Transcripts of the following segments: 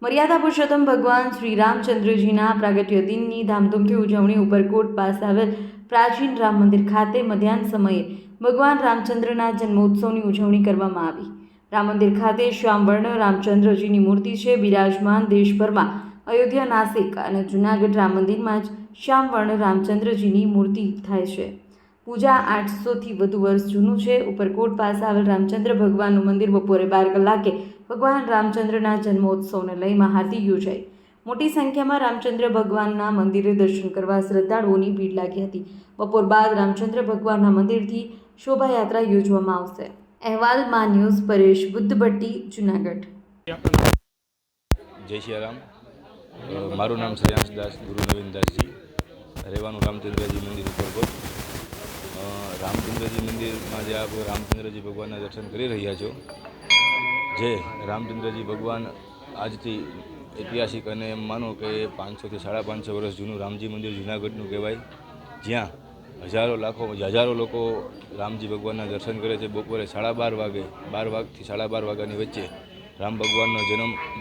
મર્યાદા પુરુષોત્તમ ભગવાન શ્રી રામચંદ્રજીના પ્રાગટ્ય દિનની ધામધૂમથી ઉજવણી ઉપરકોટ પાસે આવેલ પ્રાચીન રામ મંદિર ખાતે મધ્યાહન સમયે ભગવાન રામચંદ્રના જન્મોત્સવની ઉજવણી કરવામાં આવી। રામ મંદિર ખાતે શ્યામવર્ણ રામચંદ્રજીની મૂર્તિ છે। બિરાજમાન દેશભરમાં અયોધ્યા, નાસિક અને જૂનાગઢ રામ મંદિરમાં જ શ્યામવર્ણ રામચંદ્રજીની મૂર્તિ થાય છે। પૂજા 800થી વધુ વર્ષ જૂનું છે। ઉપરકોટ પાસે આવેલ રામચંદ્ર ભગવાનનું મંદિર બપોરે 12 કલાકે ભગવાન રામચંદ્રના જન્મોત્સવને લઈ મહાઆરતી યોજાઈ। મોટી સંખ્યામાં રામચંદ્ર ભગવાનના મંદિરે દર્શન કરવા શ્રદ્ધાળુઓની ભીડ લાગી હતી। બપોર બાદ રામચંદ્ર ભગવાનના મંદિરથી શોભાયાત્રા યોજવામાં આવશે। અહેવાલ માં ન્યૂઝ, પરેશ બુદ્ધભટ્ટી, જૂનાગઢ। જય શ્રી રામ। મારું નામ શ્રેયાંશ દાસ ગુરુ નવીનદાસજી, રહેવાનું રામચંદ્રજી મંદિર ઉપરકોટ। રામચંદ્રજી મંદિરમાં જે આપ રામચંદ્રજી ભગવાનના દર્શન કરી રહ્યા છો, જે રામચંદ્રજી ભગવાન આજથી ઐતિહાસિક અને એમ માનો કે 500થી 550 વર્ષ જૂનું રામજી મંદિર જૂનાગઢનું કહેવાય, જ્યાં હજારો લોકો રામજી ભગવાનના દર્શન કરે છે। બપોરે 12:30 વાગે 12 વાગથી 12:30 વાગ્યાની વચ્ચે રામ ભગવાનનો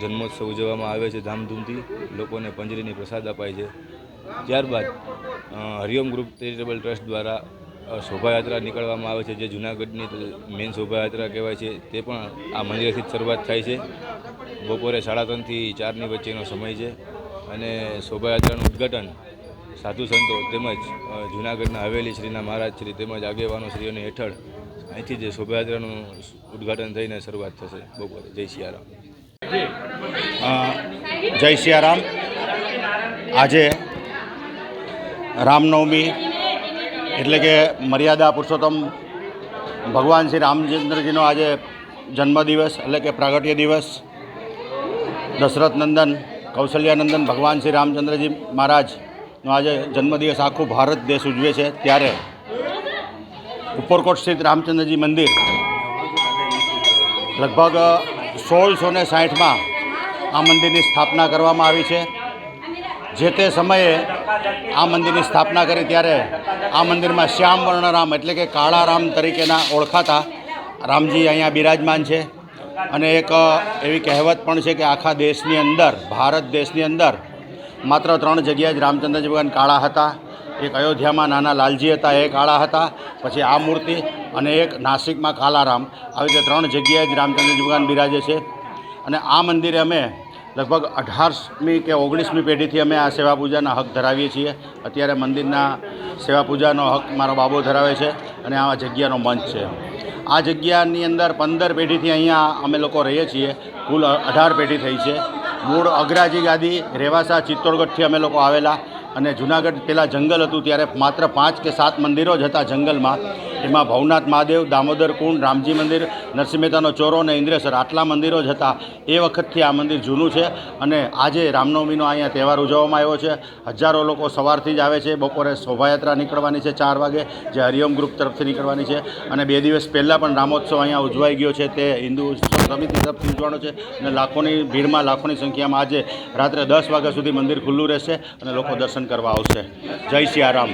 જન્મોત્સવ ઉજવવામાં આવે છે ધામધૂમથી। લોકોને પંજરીની પ્રસાદ અપાય છે। ત્યારબાદ હરિઓમ ગ્રુપ ચેરિટેબલ ટ્રસ્ટ દ્વારા શોભાયાત્રા નીકળવામાં આવે છે, જે જૂનાગઢની મેઇન શોભાયાત્રા કહેવાય છે। તે પણ આ મંદિરેથી જ શરૂઆત થાય છે। બપોરે 3:30થી 4ની વચ્ચેનો સમય છે અને શોભાયાત્રાનું ઉદ્ઘાટન સાધુ સંતો તેમજ જૂનાગઢના હવેલી શ્રીના મહારાજ શ્રી તેમજ આગેવાનો શ્રીઓની હેઠળ અહીંથી જ શોભાયાત્રાનું ઉદ્ઘાટન થઈને શરૂઆત થશે બપોરે। જય સિયારામ। જય સિયારામ। આજે રામનવમી એટલે કે મર્યાદા પુરુષોત્તમ ભગવાન શ્રી રામચંદ્રજીનો આજે જન્મદિવસ એટલે કે પ્રાગટ્ય દિવસ। દશરથ નંદન કૌશલ્યાનંદન ભગવાન શ્રી રામચંદ્રજી મહારાજનો આજે જન્મદિવસ આખું ભારત દેશ ઉજવે છે। ત્યારે ઉપરકોટ સ્થિત રામચંદ્રજી મંદિર લગભગ 1660માં આ મંદિરની સ્થાપના કરવામાં આવી છે। જે તે સમયે આ મંદિરની સ્થાપના કરી ત્યારે આ મંદિરમાં શ્યામવર્ણ રામ એટલે કે કાળા રામ તરીકેના ઓળખાતા રામજી અહીંયા બિરાજમાન છે। અને એક એવી કહેવત પણ છે કે આખા દેશની અંદર, ભારત દેશની અંદર માત્ર 3 જગ્યાએ જ રામચંદ્રજી ભગવાન કાળા હતા। એક અયોધ્યામાં નાના લાલજી હતા, એ કાળા હતા, પછી આ મૂર્તિ, અને એક નાસિકમાં કાલારામ। આવી રીતે 3 જગ્યાએ જ રામચંદ્રજી ભગવાન બિરાજે છે। અને આ મંદિરે અમે લગભગ 18મી કે 19મી પેઢીથી અમે આ સેવા પૂજાના હક ધરાવીએ છીએ। અત્યારે મંદિરના સેવા પૂજાનો હક મારો બાબો ધરાવે છે અને આ જગ્યાનો મંચ છે। આ જગ્યાની અંદર 15 પેઢીથી અહીંયા અમે લોકો રહીએ છીએ। કુલ 18 પેઢી થઈ છે। મૂળ અગ્રાજી ગાદી રેવાસા ચિત્તોડગઢથી અમે લોકો આવેલા, અને જૂનાગઢ પહેલાં જંગલ હતું ત્યારે માત્ર 5 કે 7 મંદિરો જ હતા જંગલમાં। એમાં ભવનાથ મહાદેવ, દામોદર કુંડ, રામજી મંદિર, નરસિંહ મહેતાનો ચોરો અને ઇન્દ્રેશ્વર, આટલા મંદિરો જ હતા। એ વખતથી આ મંદિર જૂનું છે અને આજે રામનવમીનો અહીંયા તહેવાર ઉજવવામાં આવ્યો છે। હજારો લોકો સવારથી જ આવે છે। બપોરે શોભાયાત્રા નીકળવાની છે 4 વાગે, જે હરિઓમ ગ્રુપ તરફથી નીકળવાની છે, અને 2 દિવસ પહેલાં પણ રામોત્સવ અહીંયા ઉજવાઈ ગયો છે, તે હિન્દુ સમિતિ તરફથી ઉજવવાનો છે। અને લાખોની ભીડમાં, લાખોની સંખ્યામાં આજે રાત્રે 10 વાગ્યા સુધી મંદિર ખુલ્લું રહેશે અને લોકો દર્શન કરવા આવશે। જય સિયારામ।